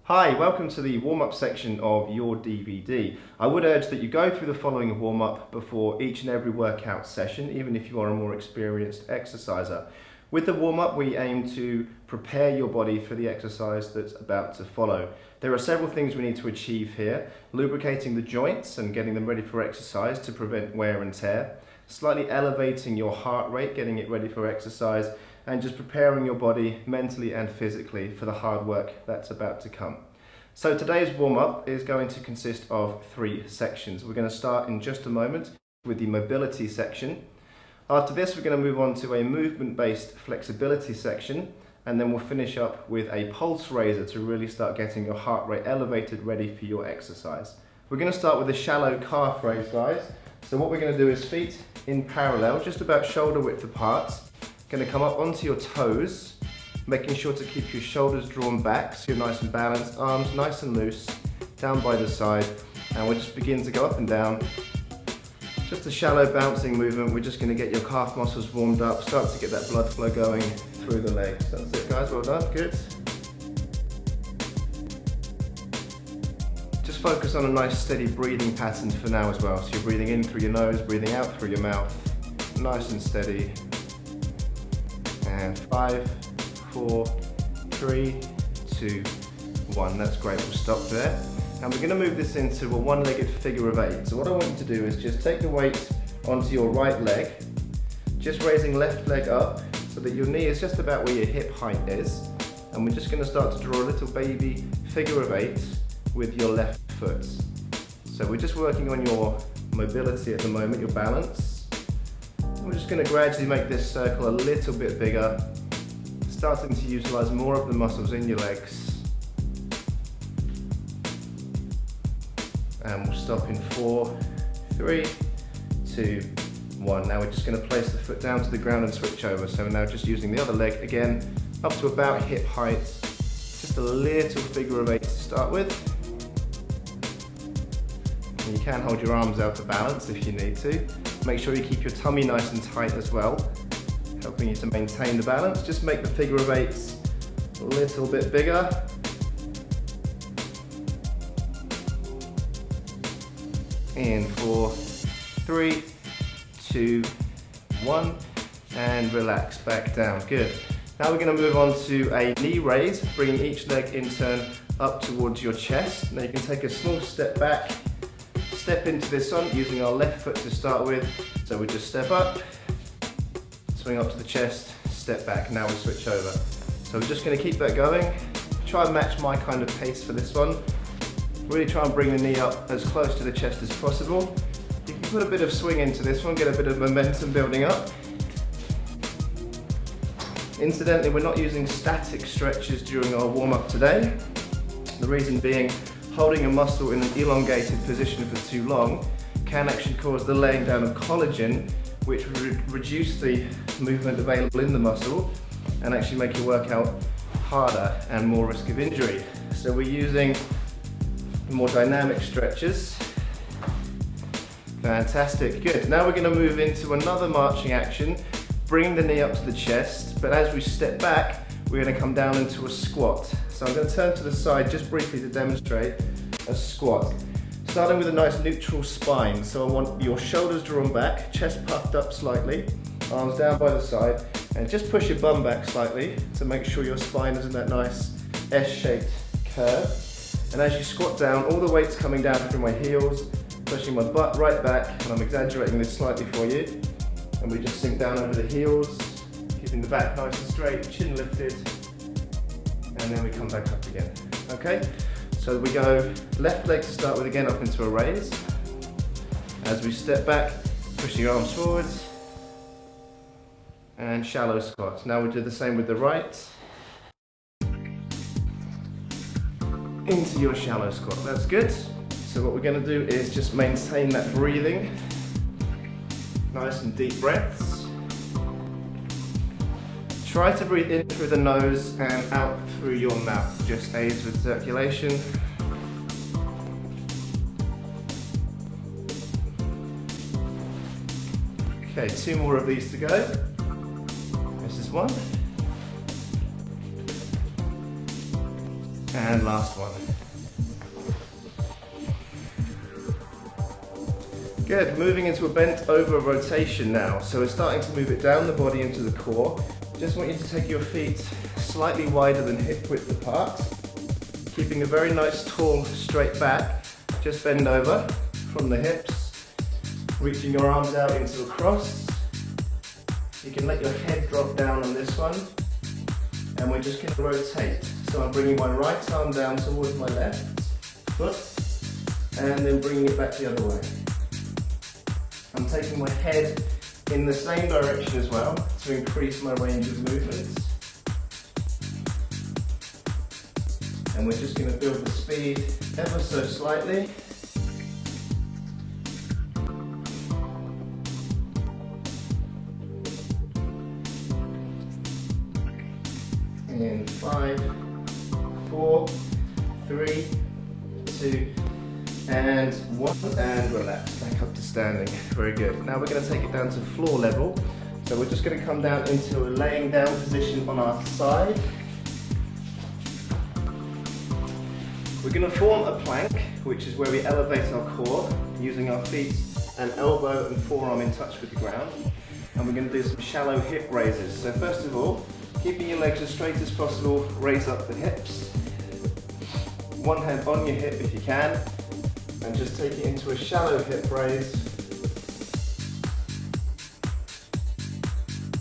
Hi, welcome to the warm-up section of your DVD. I would urge that you go through the following warm-up before each and every workout session, even if you are a more experienced exerciser. With the warm-up, we aim to prepare your body for the exercise that's about to follow. There are several things we need to achieve here: lubricating the joints and getting them ready for exercise to prevent wear and tear, slightly elevating your heart rate, getting it ready for exercise, and just preparing your body mentally and physically for the hard work that's about to come. So today's warm-up is going to consist of 3 sections. We're going to start in just a moment with the mobility section. After this, we're going to move on to a movement-based flexibility section, and then we'll finish up with a pulse raiser to really start getting your heart rate elevated, ready for your exercise. We're going to start with a shallow calf raise, guys. So what we're going to do is feet in parallel, just about shoulder width apart. Going to come up onto your toes, making sure to keep your shoulders drawn back so you're nice and balanced, arms nice and loose, down by the side, and we'll just begin to go up and down. Just a shallow bouncing movement. We're just going to get your calf muscles warmed up, start to get that blood flow going through the legs. That's it, guys, well done, good. Just focus on a nice steady breathing pattern for now as well. So you're breathing in through your nose, breathing out through your mouth, nice and steady. And 5, 4, 3, 2, 1. That's great, we'll stop there. And we're going to move this into a one-legged figure of 8. So what I want you to do is just take the weight onto your right leg, just raising left leg up so that your knee is just about where your hip height is. And we're just going to start to draw a little baby figure of 8 with your left foot. So we're just working on your mobility at the moment, your balance. We're just going to gradually make this circle a little bit bigger, starting to utilize more of the muscles in your legs. And we'll stop in 4, 3, 2, 1. Now we're just going to place the foot down to the ground and switch over. So we're now just using the other leg again, up to about hip height. Just a little figure of 8 to start with. And you can hold your arms out to balance if you need to. Make sure you keep your tummy nice and tight as well, helping you to maintain the balance. Just make the figure of 8s a little bit bigger. In 4, 3, 2, 1, and relax back down. Good. Now we're going to move on to a knee raise, bringing each leg in turn up towards your chest. Now you can take a small step back, step into this one using our left foot to start with. So we just step up, swing up to the chest, step back. Now we switch over. So we're just going to keep that going. Try and match my kind of pace for this one. Really try and bring the knee up as close to the chest as possible. You can put a bit of swing into this one, get a bit of momentum building up. Incidentally, we're not using static stretches during our warm-up today. The reason being, holding a muscle in an elongated position for too long can actually cause the laying down of collagen, which would reduce the movement available in the muscle and actually make your workout harder and more risk of injury. So we're using more dynamic stretches. Fantastic, good. Now we're going to move into another marching action, bringing the knee up to the chest, but as we step back, we're going to come down into a squat. So I'm going to turn to the side just briefly to demonstrate a squat. Starting with a nice neutral spine. So I want your shoulders drawn back, chest puffed up slightly, arms down by the side, and just push your bum back slightly to make sure your spine is in that nice S-shaped curve. And as you squat down, all the weight's coming down through my heels, pushing my butt right back, and I'm exaggerating this slightly for you. And we just sink down over the heels, keeping the back nice and straight, chin lifted, and then we come back up again. Okay? So we go left leg to start with again, up into a raise. As we step back, push your arms forwards, and shallow squat. Now we do the same with the right. Into your shallow squat, that's good. So what we're going to do is just maintain that breathing. Nice and deep breaths. Try to breathe in through the nose and out through your mouth. Just aids with circulation. Okay, 2 more of these to go. This is 1. And last one. Good, moving into a bent over rotation now. So we're starting to move it down the body into the core. Just want you to take your feet slightly wider than hip width apart, keeping a very nice tall straight back. Just bend over from the hips, reaching your arms out into a cross. You can let your head drop down on this one, and we're just going to rotate. So I'm bringing my right arm down towards my left foot, and then bringing it back the other way. I'm taking my head in the same direction as well to increase my range of movements. And we're just going to build the speed ever so slightly. In 5, 4, 3, 2, and 1, and relax, back up to standing. Very good. Now we're going to take it down to floor level. So we're just going to come down into a laying down position on our side. We're going to form a plank, which is where we elevate our core using our feet and elbow and forearm in touch with the ground. And we're going to do some shallow hip raises. So first of all, keeping your legs as straight as possible, raise up the hips. One hand on your hip if you can, and just take it into a shallow hip raise.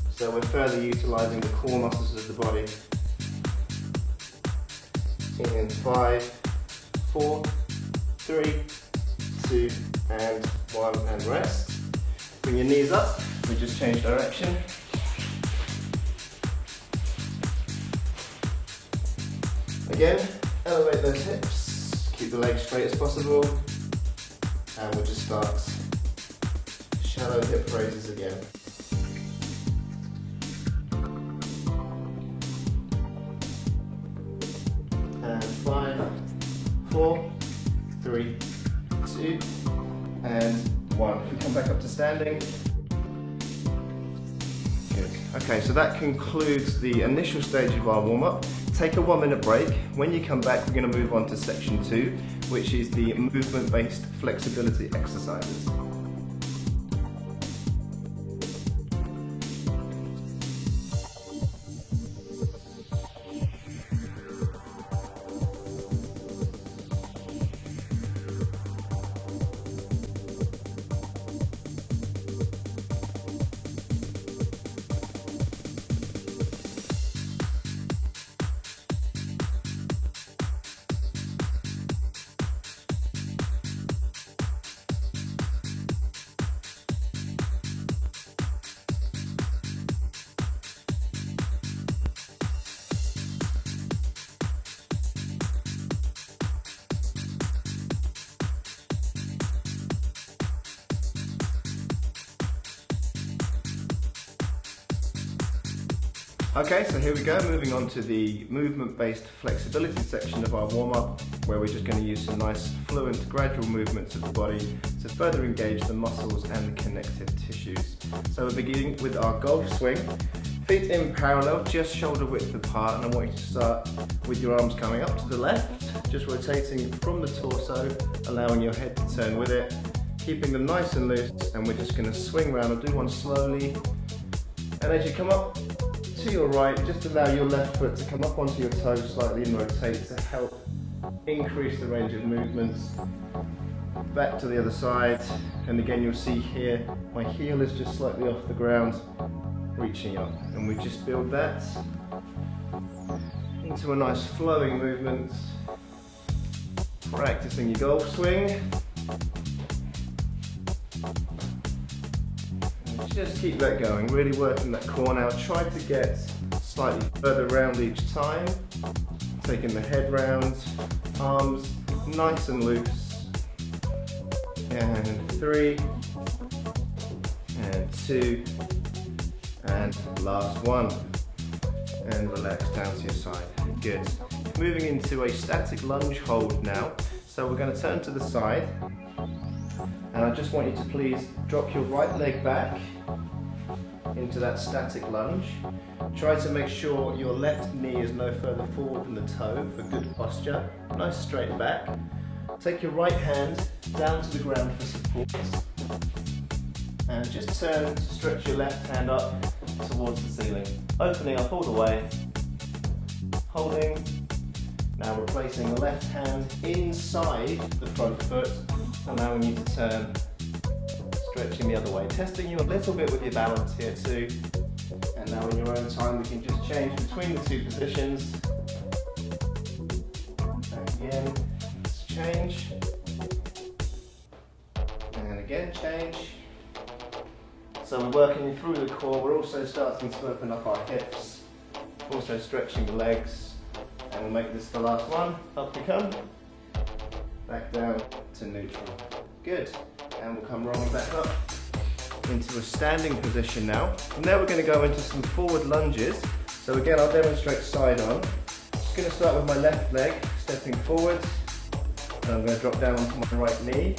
So we're further utilising the core muscles of the body. In 5, 4, 3, 2, and 1, and rest. Bring your knees up, we just change direction. Again, elevate those hips, keep the legs straight as possible, and we'll just start shallow hip raises again. And 5, 4, 3, 2, and 1. If we come back up to standing. Good. Okay, so that concludes the initial stage of our warm-up. Take a 1-minute break. When you come back, we're going to move on to section 2, which is the movement-based flexibility exercises. Okay, so here we go, moving on to the movement-based flexibility section of our warm-up, where we're just going to use some nice fluent, gradual movements of the body to further engage the muscles and the connective tissues. So we're beginning with our golf swing. Feet in parallel, just shoulder width apart, and I want you to start with your arms coming up to the left, just rotating from the torso, allowing your head to turn with it, keeping them nice and loose, and we're just going to swing around. I'll do one slowly, and as you come up to your right, just allow your left foot to come up onto your toes slightly and rotate to help increase the range of movements. Back to the other side, and again you'll see here my heel is just slightly off the ground, reaching up, and we just build that into a nice flowing movement, practicing your golf swing. Just keep that going, really working that core now. Try to get slightly further round each time. Taking the head round, arms nice and loose. And 3, and 2, and last one. And relax down to your side. Good. Moving into a static lunge hold now. So we're going to turn to the side. And I just want you to please drop your right leg back into that static lunge. Try to make sure your left knee is no further forward than the toe for good posture. Nice straight back. Take your right hand down to the ground for support. And just turn to stretch your left hand up towards the ceiling. Opening up all the way. Holding. Now replacing the left hand inside the front foot, allowing you to turn, stretching the other way. Testing you a little bit with your balance here too. And now in your own time we can just change between the two positions. Again, let's change. And again, change. So we're working through the core, we're also starting to open up our hips, also stretching the legs. And we'll make this the last one. Up we come. Back down to neutral. Good. And we'll come rolling back up into a standing position now. From there we're going to go into some forward lunges. So again, I'll demonstrate side on. Just going to start with my left leg, stepping forwards. And I'm going to drop down onto my right knee.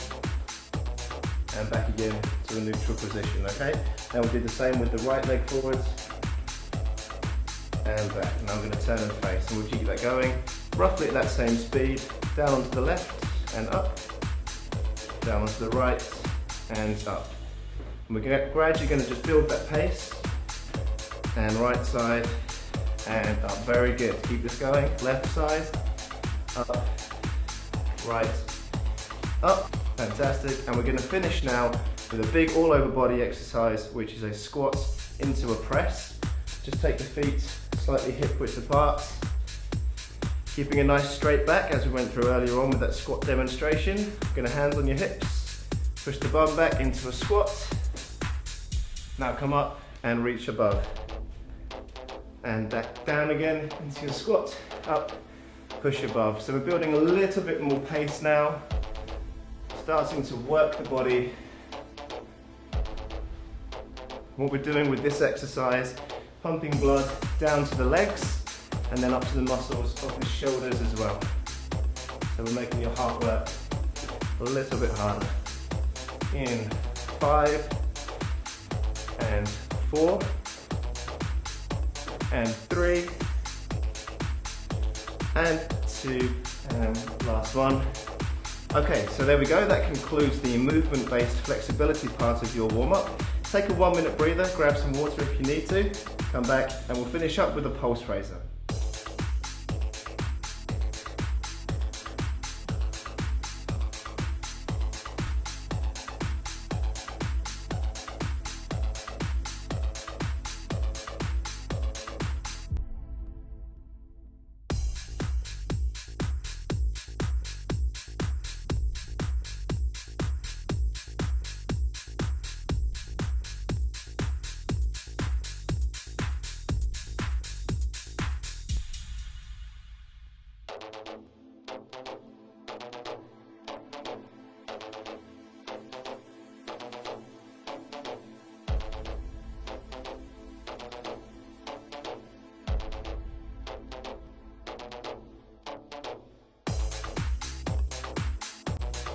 And back again to a neutral position, okay? Then we'll do the same with the right leg forwards. And back. Now I'm going to turn and face, and we'll keep that going roughly at that same speed. Down onto the left and up, down onto the right and up. And we're gradually going to just build that pace. And right side and up. Very good. Keep this going. Left side, up, right, up. Fantastic. And we're going to finish now with a big all over body exercise, which is a squat into a press. Just take the feet slightly hip width apart, keeping a nice straight back as we went through earlier on with that squat demonstration. Going to hands on your hips, push the bum back into a squat. Now come up and reach above. And back down again into your squat, up, push above. So we're building a little bit more pace now, starting to work the body. What we're doing with this exercise, pumping blood down to the legs and then up to the muscles of the shoulders as well. So we're making your heart work a little bit harder. In 5 and 4 and 3 and 2 and last one. Okay, so there we go. That concludes the movement-based flexibility part of your warm-up. Take a 1-minute breather, grab some water if you need to, come back and we'll finish up with a pulse raiser.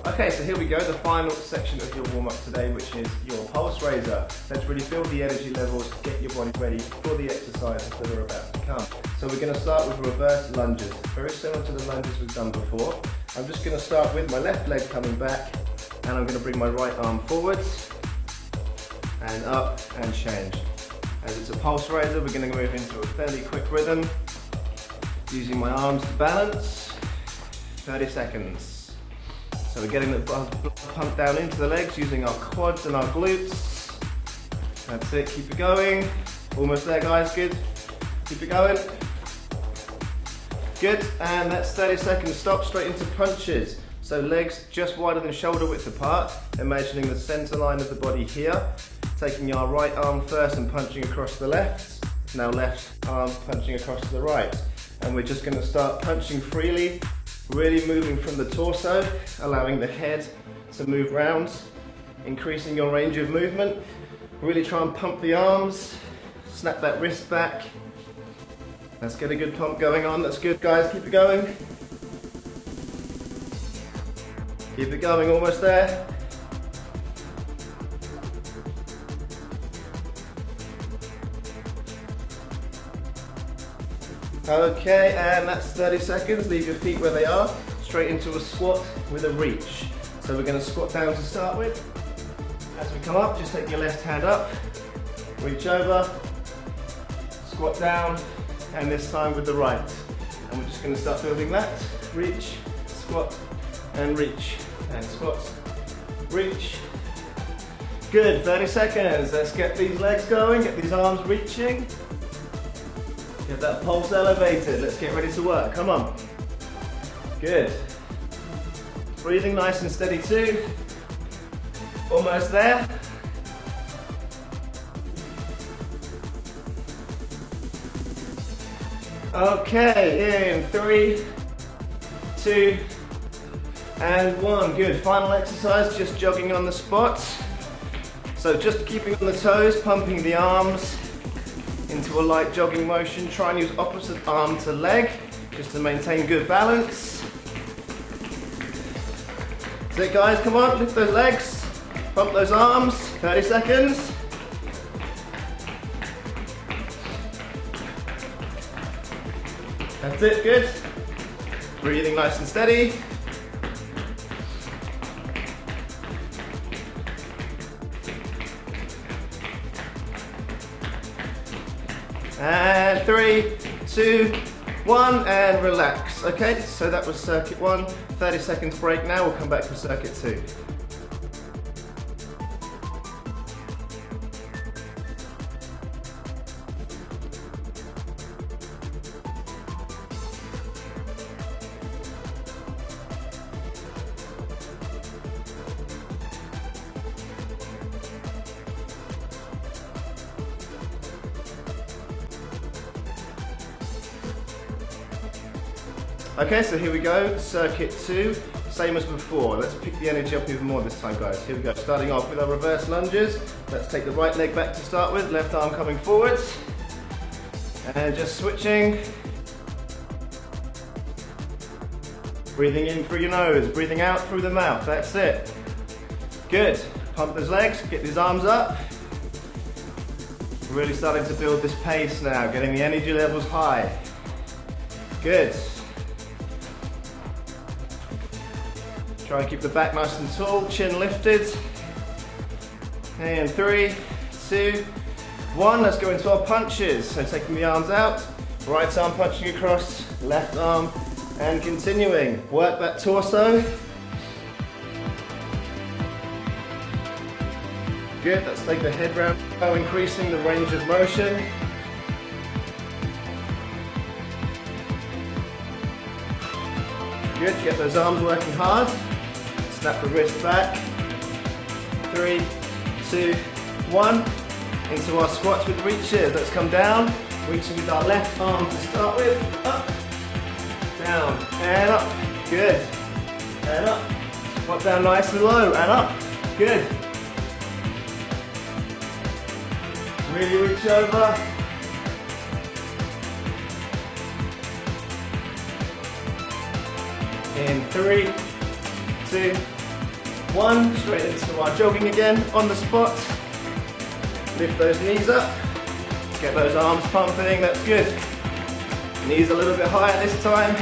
Okay, so here we go, the final section of your warm-up today, which is your pulse raiser. Let's really build the energy levels, get your body ready for the exercises that are about to come. So we're going to start with reverse lunges, very similar to the lunges we've done before. I'm just going to start with my left leg coming back, and I'm going to bring my right arm forwards, and up, and change. As it's a pulse raiser, we're going to move into a fairly quick rhythm, using my arms to balance, 30 seconds. So we're getting the blood pumped down into the legs using our quads and our glutes. That's it, keep it going. Almost there guys, good. Keep it going. Good, and that's 30 seconds. Stop, straight into punches. So legs just wider than shoulder width apart, imagining the center line of the body here. Taking our right arm first and punching across the left. Now left arm punching across to the right. And we're just gonna start punching freely. Really moving from the torso, allowing the head to move round, increasing your range of movement. Really try and pump the arms, snap that wrist back. Let's get a good pump going on. That's good guys, keep it going. Keep it going, almost there. Okay, and that's 30 seconds. Leave your feet where they are. Straight into a squat with a reach. So we're going to squat down to start with. As we come up, just take your left hand up, reach over, squat down, and this time with the right. And we're just going to start building that. Reach, squat, and reach, and squat, reach. Good, 30 seconds. Let's get these legs going, get these arms reaching. Get that pulse elevated. Let's get ready to work. Come on. Good. Breathing nice and steady too. Almost there. Okay, in 3, 2, and 1. Good. Final exercise, just jogging on the spot. So just keeping on the toes, pumping the arms into a light jogging motion. Try and use opposite arm to leg, just to maintain good balance. That's it guys, come on, lift those legs, pump those arms, 30 seconds. That's it, good. Breathing nice and steady. And 3, 2, 1, and relax. Okay, so that was circuit 1. 30 seconds break now, we'll come back for circuit 2. Okay, so here we go, circuit 2, same as before. Let's pick the energy up even more this time, guys. Here we go, starting off with our reverse lunges. Let's take the right leg back to start with, left arm coming forwards. And just switching. Breathing in through your nose, breathing out through the mouth, that's it. Good, pump those legs, get these arms up. Really starting to build this pace now, getting the energy levels high. Good. Try and keep the back nice and tall, chin lifted. And 3, 2, 1, let's go into our punches. So taking the arms out, right arm punching across, left arm, and continuing. Work that torso. Good, let's take the head round, increasing the range of motion. Good, get those arms working hard. Snap the wrist back. 3, 2, 1. Into our squats with reaches. Let's come down. Reaching with our left arm to start with. Up, down, and up. Good. And up. Squat down nice and low, and up. Good. Really reach over. In 3, 2, 1, straight into our jogging again on the spot. Lift those knees up, get those arms pumping, that's good. Knees a little bit higher this time.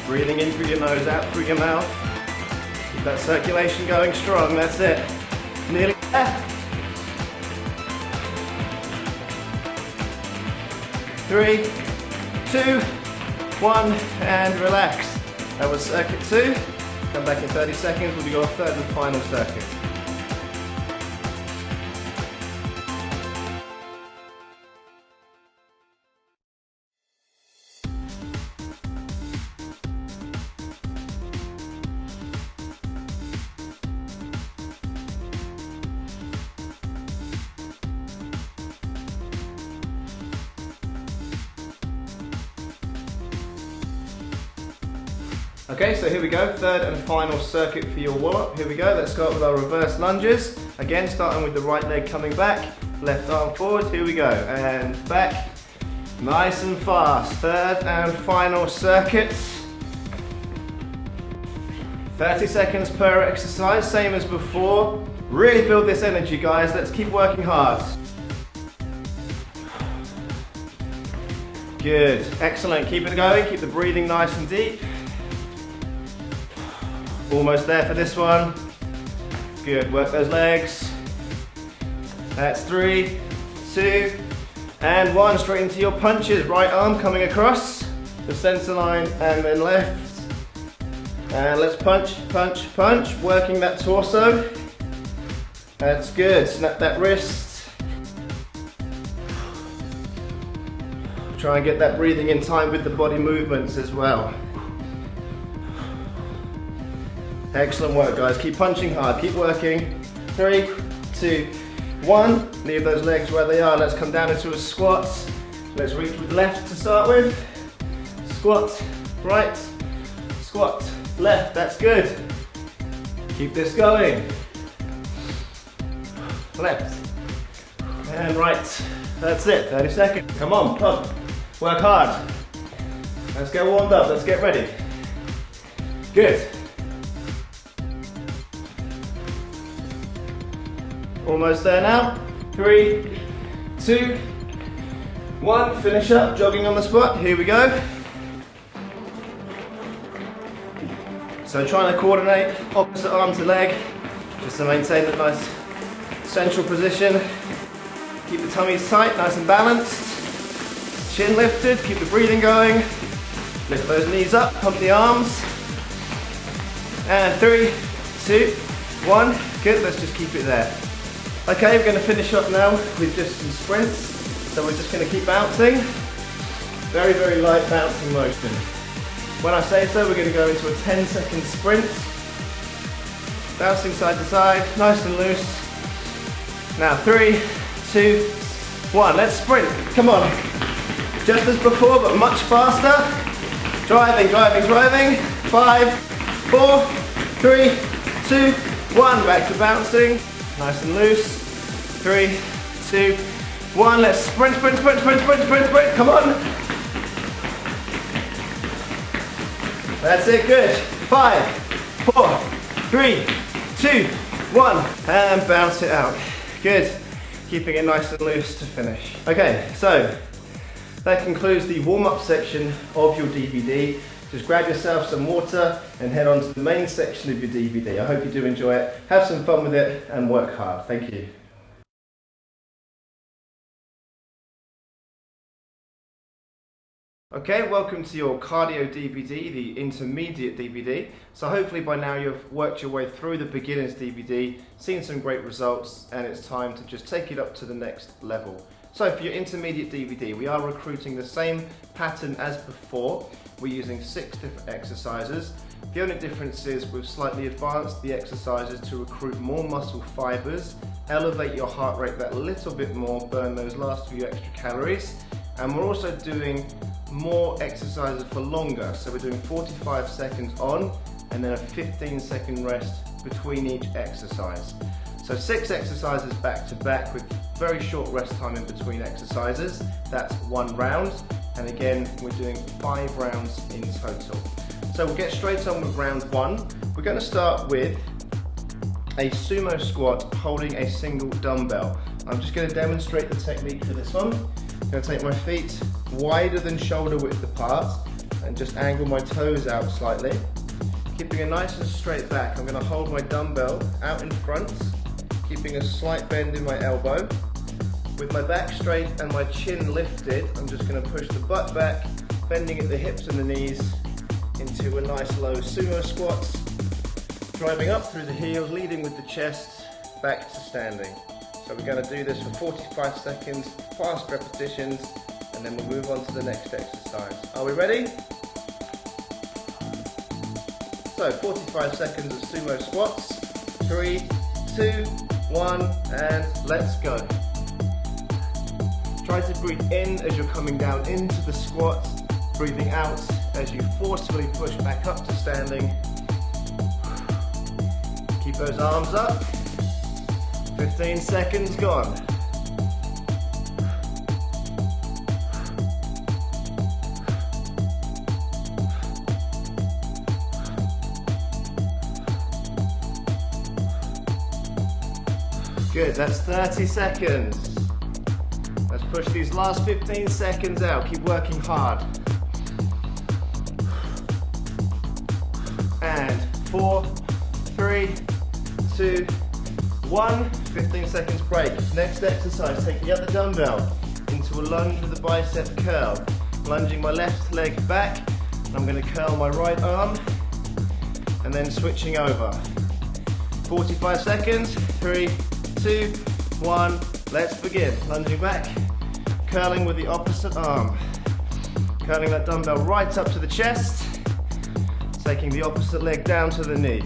Breathing in through your nose, out through your mouth. Keep that circulation going strong, that's it. Nearly there. 3, 2, 1, and relax. That was circuit 2. Come back in 30 seconds, we'll do our third and final circuit. Okay, so here we go, third and final circuit for your warm-up. Here we go, let's start with our reverse lunges. Again, starting with the right leg coming back, left arm forward, here we go, and back, nice and fast. Third and final circuit. 30 seconds per exercise, same as before. Really build this energy, guys. Let's keep working hard. Good, excellent. Keep it going, keep the breathing nice and deep. Almost there for this one. Good, work those legs. That's 3, 2, and 1. Straight into your punches. Right arm coming across the center line and then left. And let's punch, punch, punch. Working that torso. That's good. Snap that wrist. Try and get that breathing in time with the body movements as well. Excellent work, guys. Keep punching hard. Keep working. 3, 2, 1. Leave those legs where they are. Let's come down into a squat. Let's reach with left to start with. Squat, right, squat, left. That's good. Keep this going. Left and right. That's it. 30 seconds. Come on, pump. Work hard. Let's get warmed up. Let's get ready. Good. Almost there now. 3, 2, 1. Finish up. Jogging on the spot. Here we go. So trying to coordinate opposite arm to leg, just to maintain that nice central position. Keep the tummies tight, nice and balanced. Chin lifted, keep the breathing going. Lift those knees up, pump the arms. And 3, 2, 1. Good, let's just keep it there. Okay, we're going to finish up now with just some sprints. So we're just going to keep bouncing. Very, very light bouncing motion. When I say so, we're going to go into a 10-second sprint. Bouncing side to side, nice and loose. Now 3, 2, 1. Let's sprint. Come on. Just as before, but much faster. Driving, driving, driving. 5, 4, 3, 2, 1. Back to bouncing. Nice and loose. 3, 2, 1. Let's sprint, sprint, sprint, sprint, sprint, sprint, sprint. Come on. That's it, good. 5, 4, 3, 2, 1. And bounce it out. Good. Keeping it nice and loose to finish. Okay, so that concludes the warm-up section of your DVD. Just grab yourself some water and head on to the main section of your DVD. I hope you do enjoy it. Have some fun with it and work hard. Thank you. Okay, welcome to your cardio DVD, the intermediate DVD. So hopefully by now you've worked your way through the beginner's DVD, seen some great results, and it's time to just take it up to the next level. So for your intermediate DVD, we are recruiting the same pattern as before. We're using 6 different exercises. The only difference is we've slightly advanced the exercises to recruit more muscle fibers, elevate your heart rate that little bit more, burn those last few extra calories. And we're also doing more exercises for longer. So we're doing 45 seconds on and then a 15-second rest between each exercise. So 6 exercises back to back with very short rest time in between exercises. That's 1 round. And again, we're doing 5 rounds in total. So we'll get straight on with round 1. We're going to start with a sumo squat holding a single dumbbell. I'm just going to demonstrate the technique for this one. I'm going to take my feet wider than shoulder width apart and just angle my toes out slightly. Keeping a nice and straight back, I'm going to hold my dumbbell out in front, keeping a slight bend in my elbow. With my back straight and my chin lifted, I'm just going to push the butt back, bending at the hips and the knees into a nice low sumo squat. Driving up through the heels, leading with the chest, back to standing. So we're going to do this for 45 seconds, fast repetitions, and then we'll move on to the next exercise. Are we ready? So 45 seconds of sumo squats. 3, 2, 1, and let's go. Try to breathe in as you're coming down into the squat, breathing out as you forcefully push back up to standing. Keep those arms up. 15 seconds gone. Good, that's 30 seconds. Let's push these last 15 seconds out. Keep working hard. And 4, 3, 2, 1. 15 seconds break. Next exercise, take the other dumbbell into a lunge with a bicep curl. Lunging my left leg back. And I'm going to curl my right arm. And then switching over. 45 seconds. 3, 2, 1. Let's begin. Lunging back. Curling with the opposite arm. Curling that dumbbell right up to the chest. Taking the opposite leg down to the knee.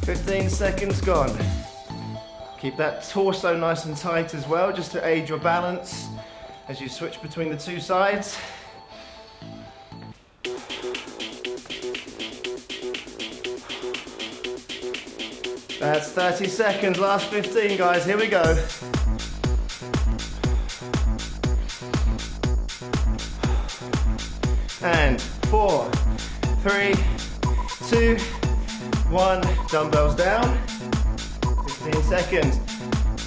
"15 seconds gone." Keep that torso nice and tight as well, just to aid your balance as you switch between the two sides. That's 30 seconds, last 15 guys, here we go. And 4, 3, 2, 1, dumbbells down, 15 seconds.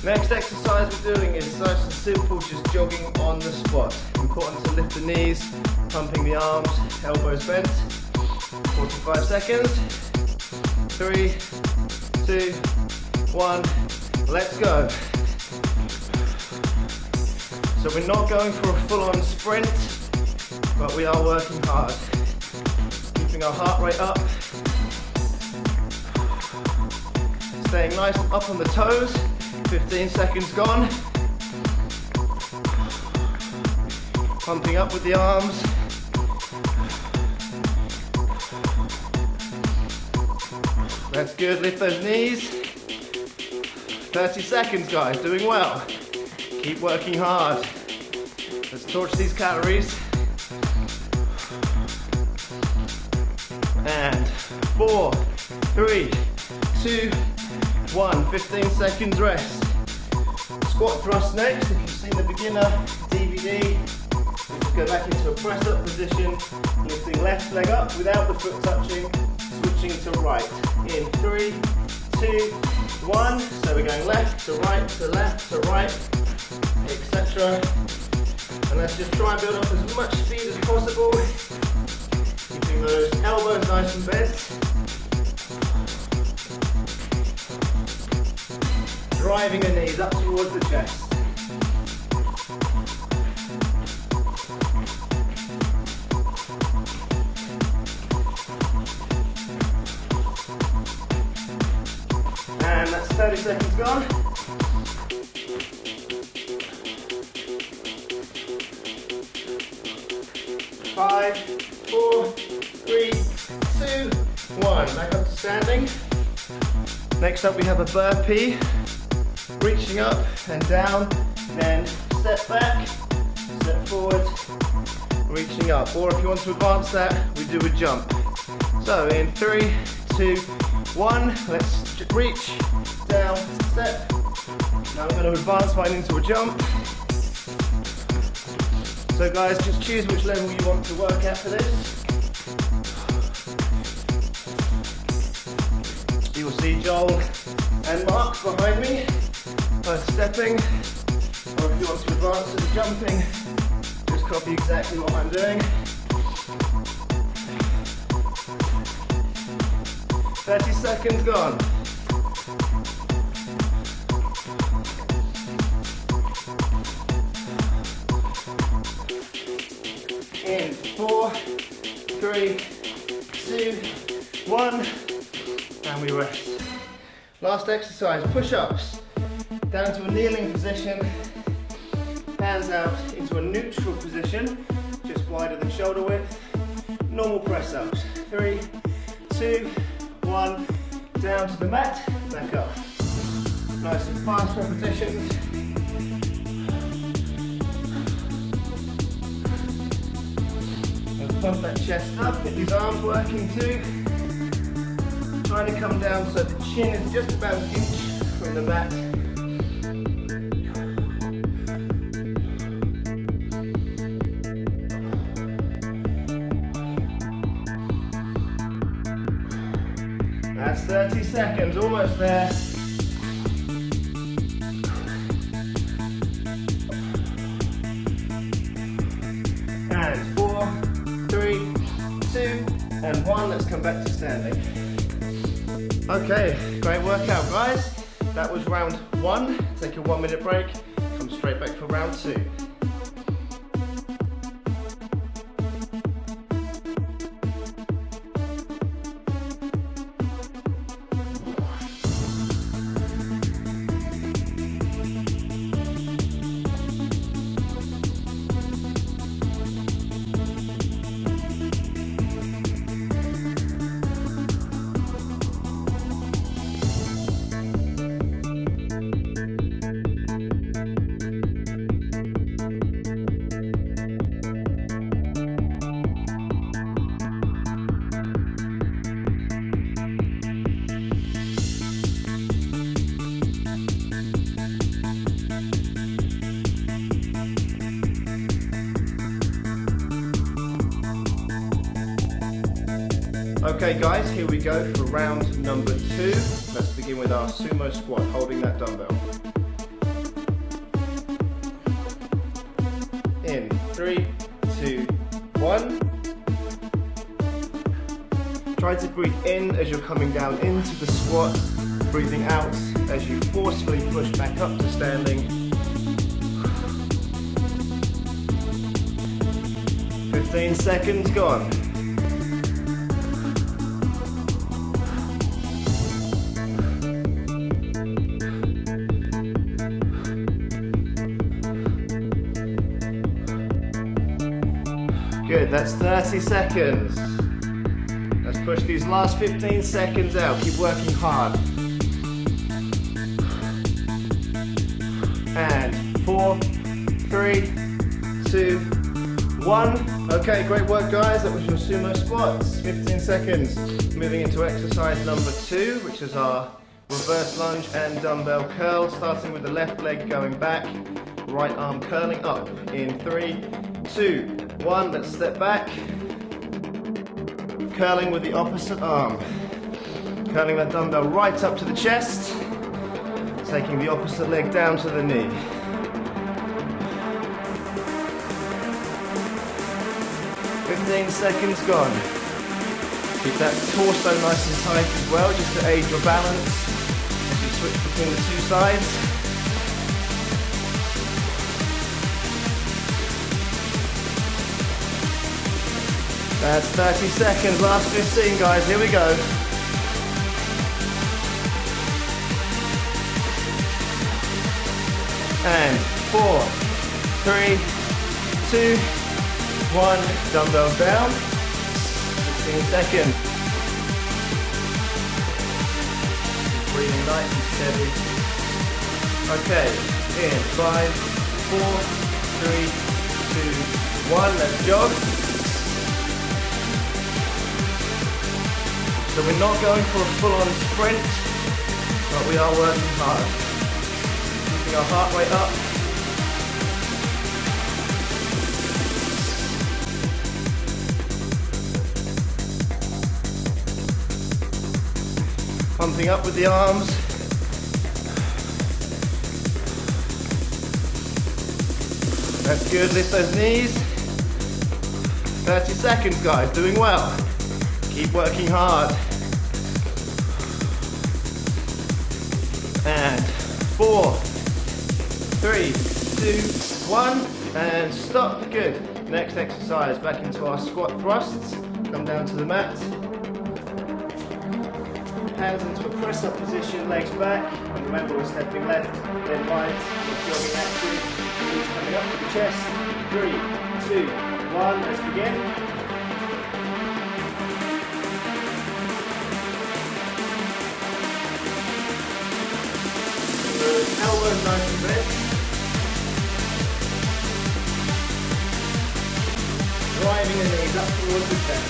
Next exercise we're doing is nice and simple, just jogging on the spot. Important to lift the knees, pumping the arms, elbows bent. 45 seconds. 3, 2, 1, let's go. So we're not going for a full-on sprint, but we are working hard. Keeping our heart rate up. Staying nice and up on the toes. 15 seconds gone. Pumping up with the arms. That's good, lift those knees. 30 seconds guys, doing well. Keep working hard. Let's torch these calories. And 4, 3, 2, 1. 15 seconds rest. Squat thrust next. If you've seen the beginner DVD, just go back into a press up position, lifting left leg up without the foot touching, switching to right. In 3, 2, 1. So we're going left to right to left to right, etc. And let's just try and build up as much speed as possible, keeping those elbows nice and bent. Driving the knees up towards the chest. And that's 30 seconds gone. Five, 4, 3, 2, 1. Back up to standing. Next up we have a burpee. Reaching up and down, then step back, step forward, reaching up. Or if you want to advance that, we do a jump. So in 3, 2, 1, let's reach, down, step. Now I'm going to advance mine into a jump. So guys, just choose which level you want to work at for this. You will see Joel and Mark behind me. Stepping, or if you want to advance to the jumping, just copy exactly what I'm doing. 30 seconds gone. In 4, 3, 2, 1, and we rest. Last exercise, push-ups. Down to a kneeling position, hands out into a neutral position, just wider than shoulder width. Normal press ups. 3, 2, 1, down to the mat, back up. Nice and fast repetitions. Let's pump that chest up, get these arms working too. Trying to come down so the chin is just about an inch from the mat. seconds, almost there. And 4, 3, 2, and 1. Let's come back to standing. Okay, great workout, guys. That was round 1. Take a 1-minute break. Come straight back for round 2. Okay guys, here we go for round number 2. Let's begin with our sumo squat, holding that dumbbell. In 3, 2, 1. Try to breathe in as you're coming down into the squat, breathing out as you forcefully push back up to standing. 15 seconds gone. Good, that's 30 seconds. Let's push these last 15 seconds out. Keep working hard. And 4, 3, 2, 1. Okay, great work guys. That was your sumo squats. 15 seconds. Moving into exercise number 2, which is our reverse lunge and dumbbell curl. Starting with the left leg going back, right arm curling up. In 3, 2, 1, let's step back. Curling with the opposite arm. Curling that dumbbell right up to the chest. Taking the opposite leg down to the knee. "15 seconds gone." Keep that torso nice and tight as well, just to aid your balance as you switch between the two sides. That's 30 seconds, last 15 guys, here we go. And 4, 3, 2, 1, dumbbells down, 15 seconds. Breathing nice and steady. Okay, in 5, 4, 3, 2, 1, let's jog. So we're not going for a full-on sprint, but we are working hard. Keeping our heart rate up. Pumping up with the arms. That's good, lift those knees. 30 seconds guys, doing well. Keep working hard. And 4, 3, 2, 1, and stop. Good. Next exercise, back into our squat thrusts. Come down to the mat. Hands into a press-up position, legs back. And remember, we're stepping left, then right. We're jogging active. Knees coming up to the chest. 3, 2, 1. Let's begin. Elbows nice and bent. Driving the knees up towards the chest.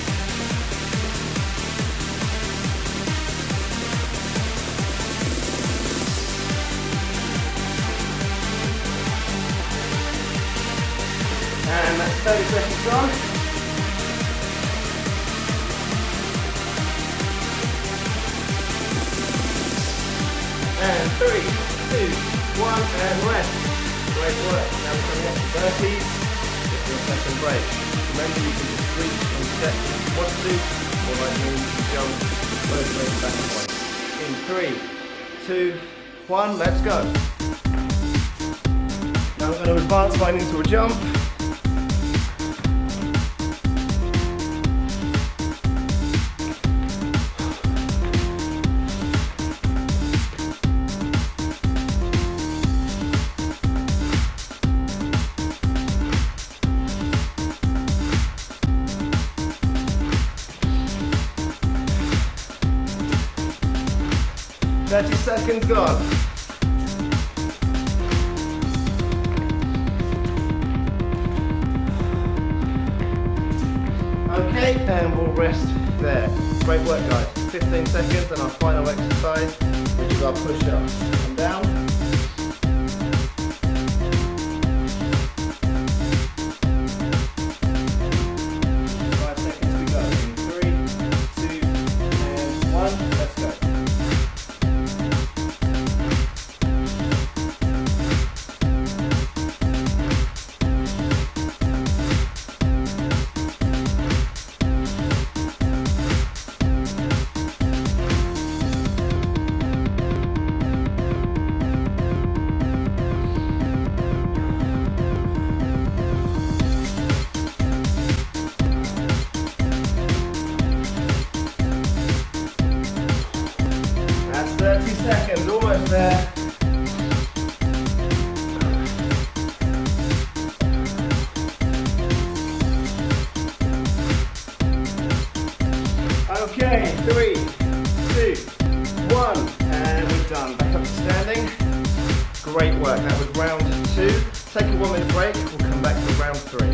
And that's 30 seconds gone. And 3, 2, 1, and rest. Great work. Now we're coming up to burpees. Just a second break. Remember, you can just reach and step if you want to, or like me, you can jump, load the legs back and forth. In 3, 2, 1, let's go. Now I'm going to advance mine into a jump. Thirty seconds gone. Okay, and we'll rest there. Great work, guys. 15 seconds, and our final exercise, which is our push-ups. Come down. Seconds, almost there. Okay, 3, 2, 1, and we're done. Back up to standing. Great work. That was round 2. Take a 1 minute break. We'll come back to round 3.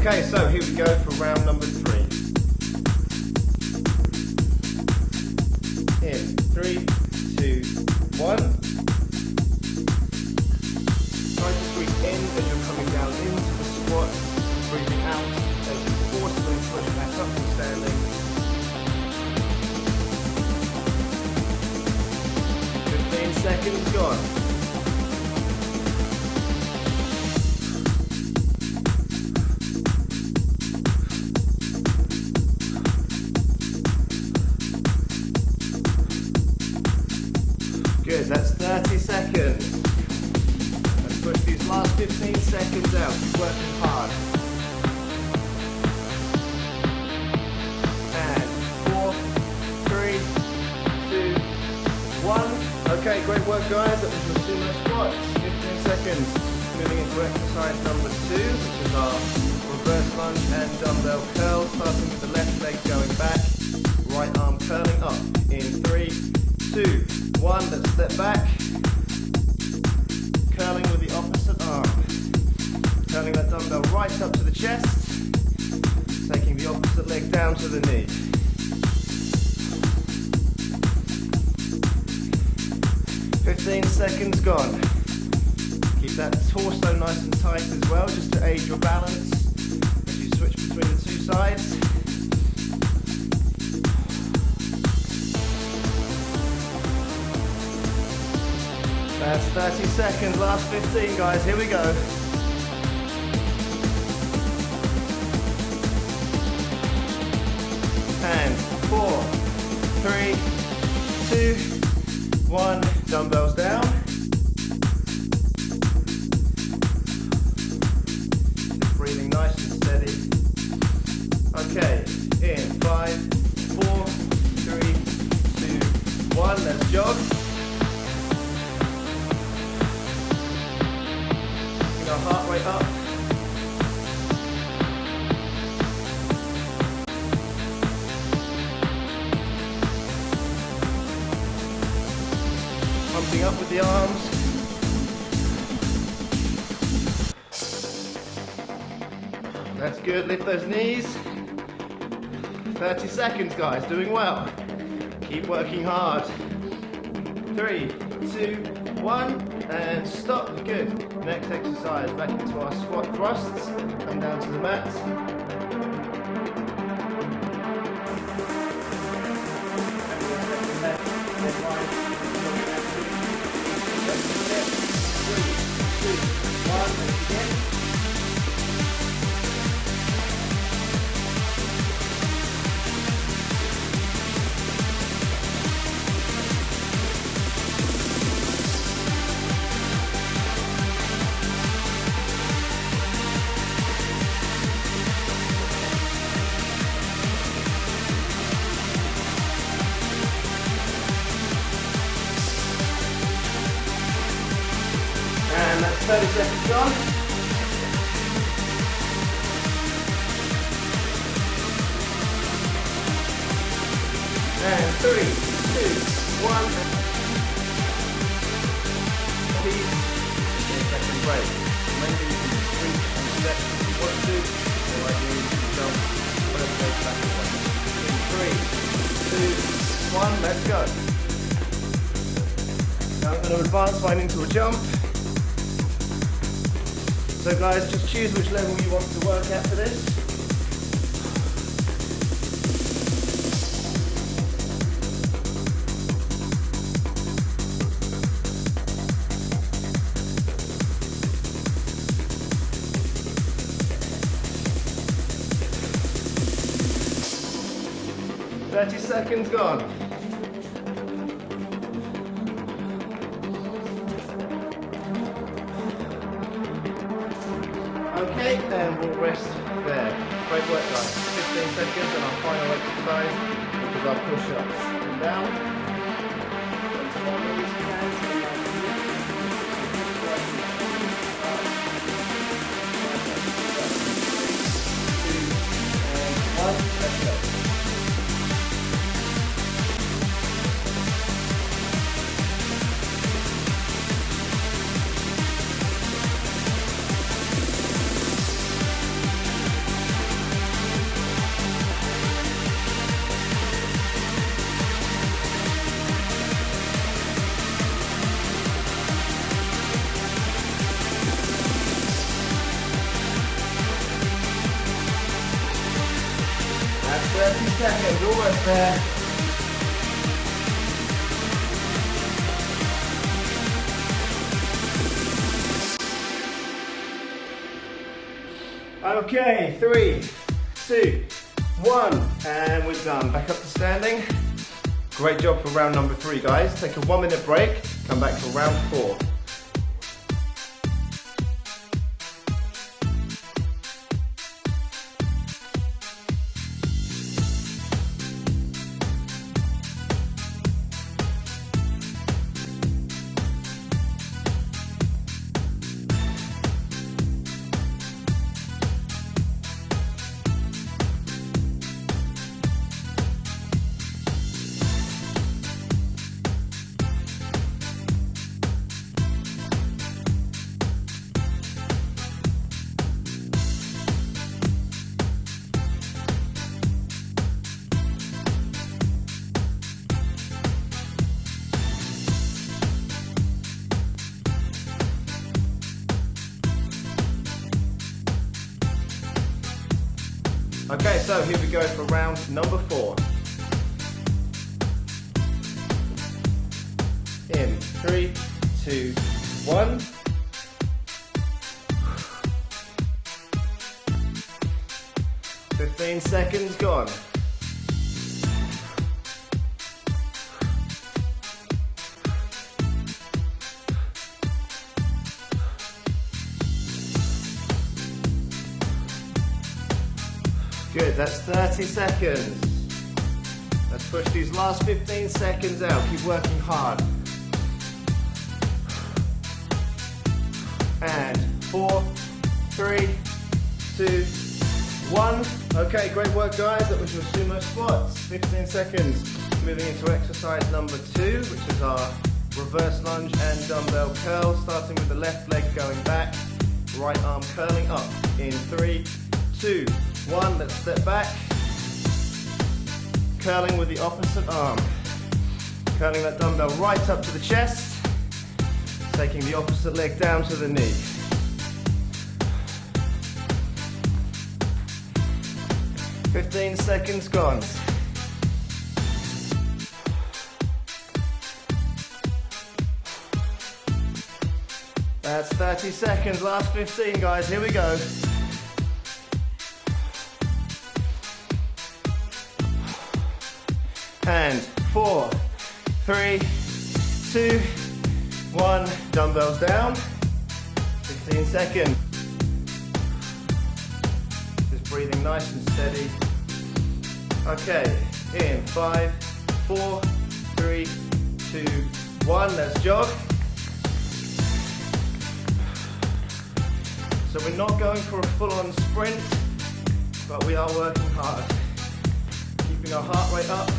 Okay, so here we go for round number 3. In 3, 2, 1. Try to breathe in as you're coming down into the squat, breathing out as you forcefully push back up and standing. 15 seconds gone. Good, that's 30 seconds. Let's push these last 15 seconds out. Keep working hard. And 4, 3, 2, 1. Okay, great work, guys. That was your sumo squats. 15 seconds. Moving into exercise number 2, which is our reverse lunge and dumbbell curl. Starting with the left leg going back, right arm curling up. In 3, 2, 1, let's step back, curling with the opposite arm, curling that dumbbell right up to the chest, taking the opposite leg down to the knee. "15 seconds gone. Keep that torso nice and tight as well, just to aid your balance as you switch between the 2 sides. That's 30 seconds, last 15 guys, here we go. And 4, 3, 2, 1, dumbbells down. Just breathing nice and steady. let's jog. Bring our heart rate up. Pumping up with the arms. That's good, lift those knees. 30 seconds guys, doing well. Keep working hard. 3, 2, 1, and stop, good. Next exercise, back into our squat thrusts. Come down to the mat. And that's 30 seconds gone. And 3, 2, 1. Please, 10-second break. Remember you can reach and stretch if you want to, or I can jump, whatever goes back and forth. In 3, 2, 1, let's go. Now I'm going to advance mine into a jump. So guys, just choose which level you want to work at for this. "30 seconds gone. Okay, and we'll rest there. Great work guys. 15 seconds and our final exercise, which is our push-ups. Down. Let's go. That's 30 seconds, almost there. Okay, 3, 2, 1, and we're done. Back up to standing. Great job for round number 3, guys. Take a 1-minute break, come back for round 4. Okay, so here we go for round number 4. In 3, 2, 1. "15 seconds gone. Good, that's 30 seconds. Let's push these last 15 seconds out. Keep working hard. And 4, 3, 2, 1. Okay, great work guys. That was your sumo squats. 15 seconds. Moving into exercise number 2, which is our reverse lunge and dumbbell curl. Starting with the left leg going back, right arm curling up. In 3, 2, 1. Let's step back. Curling with the opposite arm. Curling that dumbbell right up to the chest. Taking the opposite leg down to the knee. "15 seconds gone. That's 30 seconds, last 15 guys, here we go. And 4, 3, 2, 1, dumbbells down, 15 seconds. Just breathing nice and steady. Okay, in 5, 4, 3, 2, 1, let's jog. So we're not going for a full-on sprint, but we are working hard. Keeping our heart rate up.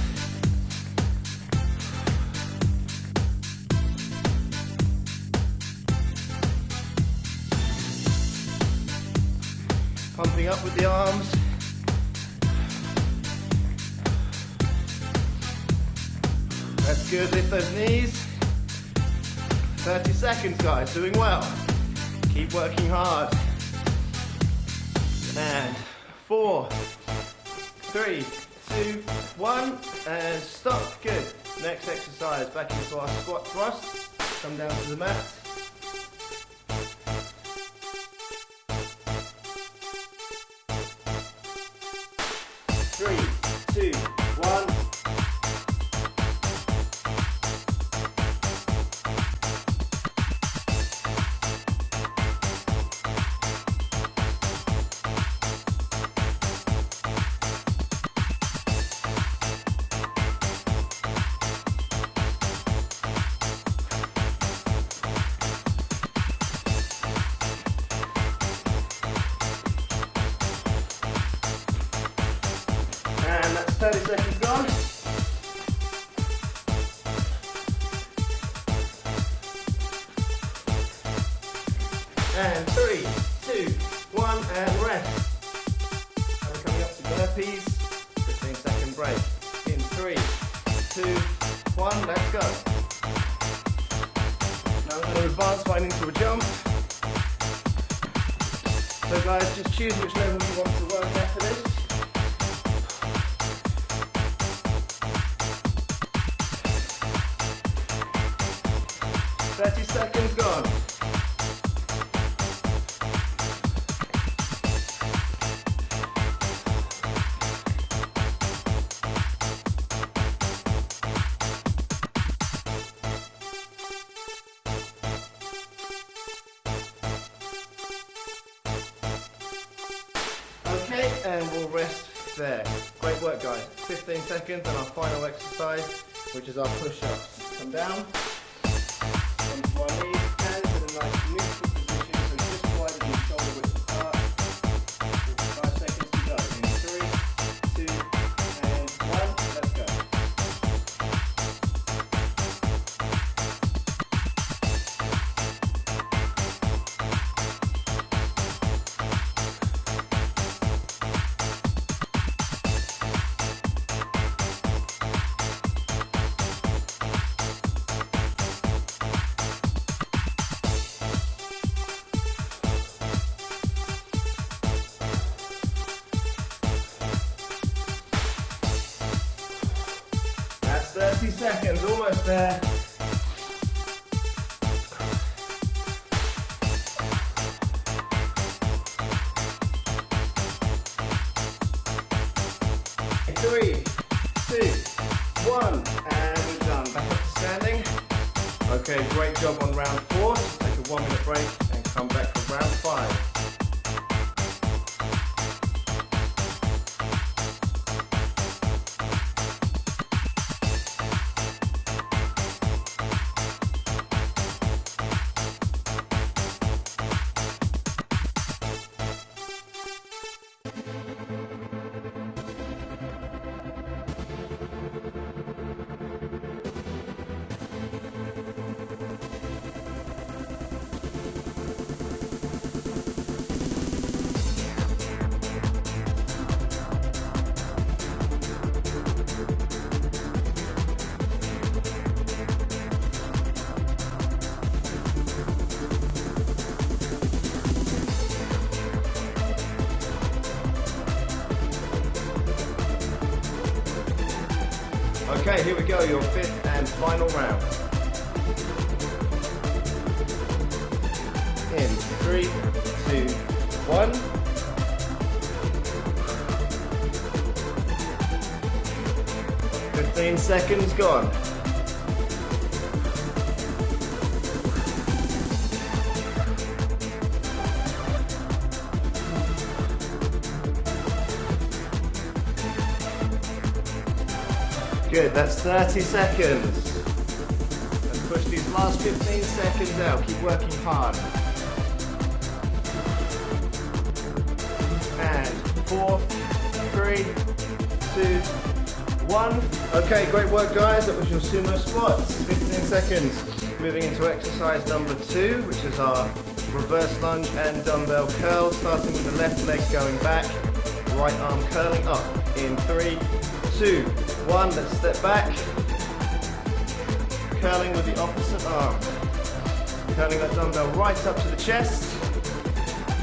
Pumping up with the arms. That's good, lift those knees. 30 seconds guys, doing well. Keep working hard. And 4, 3, 2, 1, and stop, good. Next exercise, back into our squat thrust. Come down to the mat. And that's 30 seconds gone. And 3, 2, 1, and rest. And we're coming up to burpees. 15-second break. In 3, 2, 1, let's go. Now we're going to advance right into a jump. So guys, just choose which level you want to work at for this. Seconds gone. Okay, and we'll rest there. Great work guys. 15 seconds and our final exercise, which is our push-ups. Come down. Onto our knees, hands in a nice neutral position, so just widening your shoulder width apart. 5 seconds to go. In 3, 2, and 1, let's go. That's 30 seconds, almost there. Three, 2, 1, and we're done. Back up to standing. Okay, great job on round 4. So take a 1-minute break and come back for round 5. Okay, here we go, your 5th and final round. In 3, 2, 1. "15 seconds gone." Good, that's 30 seconds. And push these last 15 seconds out. Keep working hard. And 4, 3, 2, 1. Okay, great work guys. That was your sumo squats. 15 seconds. Moving into exercise number 2, which is our reverse lunge and dumbbell curl. Starting with the left leg going back, right arm curling up. In 3, 2, 1. Let's step back. Curling with the opposite arm. Curling that dumbbell right up to the chest.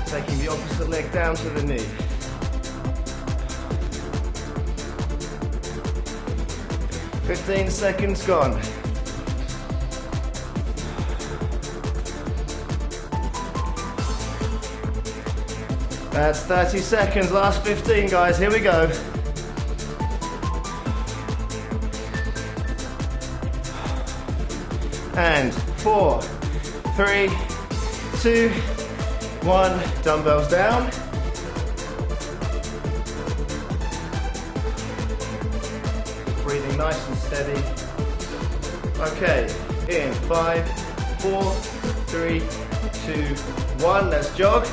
Taking the opposite leg down to the knee. "15 seconds gone." That's 30 seconds. Last 15 guys, here we go. And 4, 3, 2, 1. Dumbbells down. Breathing nice and steady. Okay, in 5, 4, 3, 2, 1. Let's jog.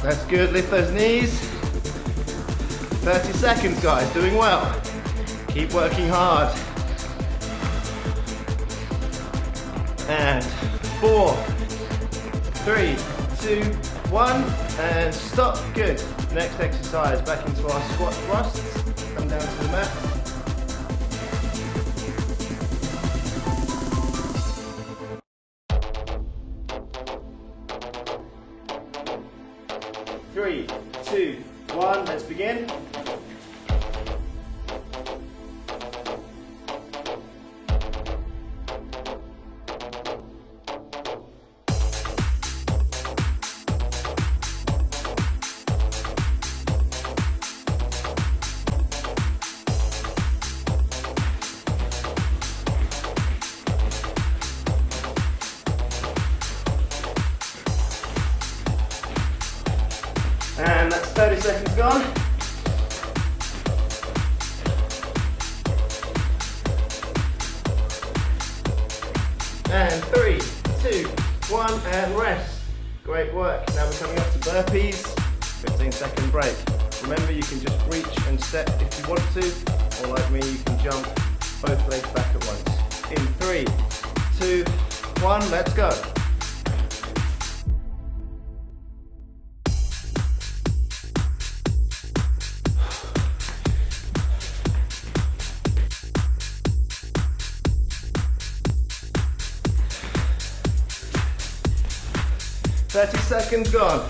That's good, lift those knees. 30 seconds guys, doing well. Keep working hard. And 4, 3, 2, 1, and stop, good. Next exercise, back into our squat thrusts. Come down to the mat. Three, 2, 1, let's begin. And that's 30 seconds gone. And 3, 2, 1, and rest. Great work. Now we're coming up to burpees. 15-second break. Remember, you can just reach and step if you want to, or like me, you can jump both legs back at once. In 3, 2, 1, let's go. Thirty seconds gone.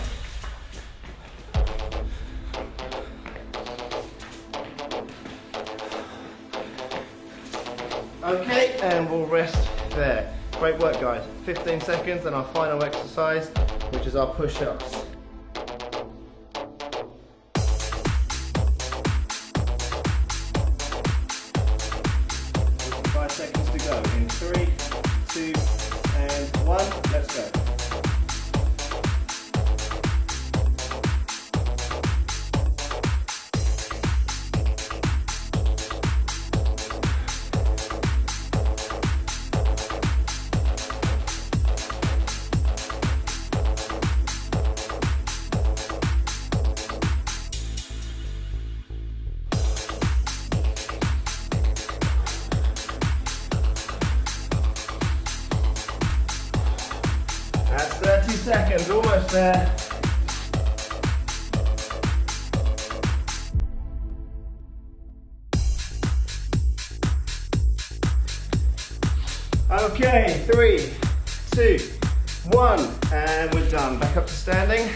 Okay, and we'll rest there. Great work, guys. 15 seconds, and our final exercise, which is our push-ups. 5 seconds to go. In 3, 2, and 1. Let's go. That's 30 seconds, almost there. Okay, 3, 2, 1, and we're done. Back up to standing.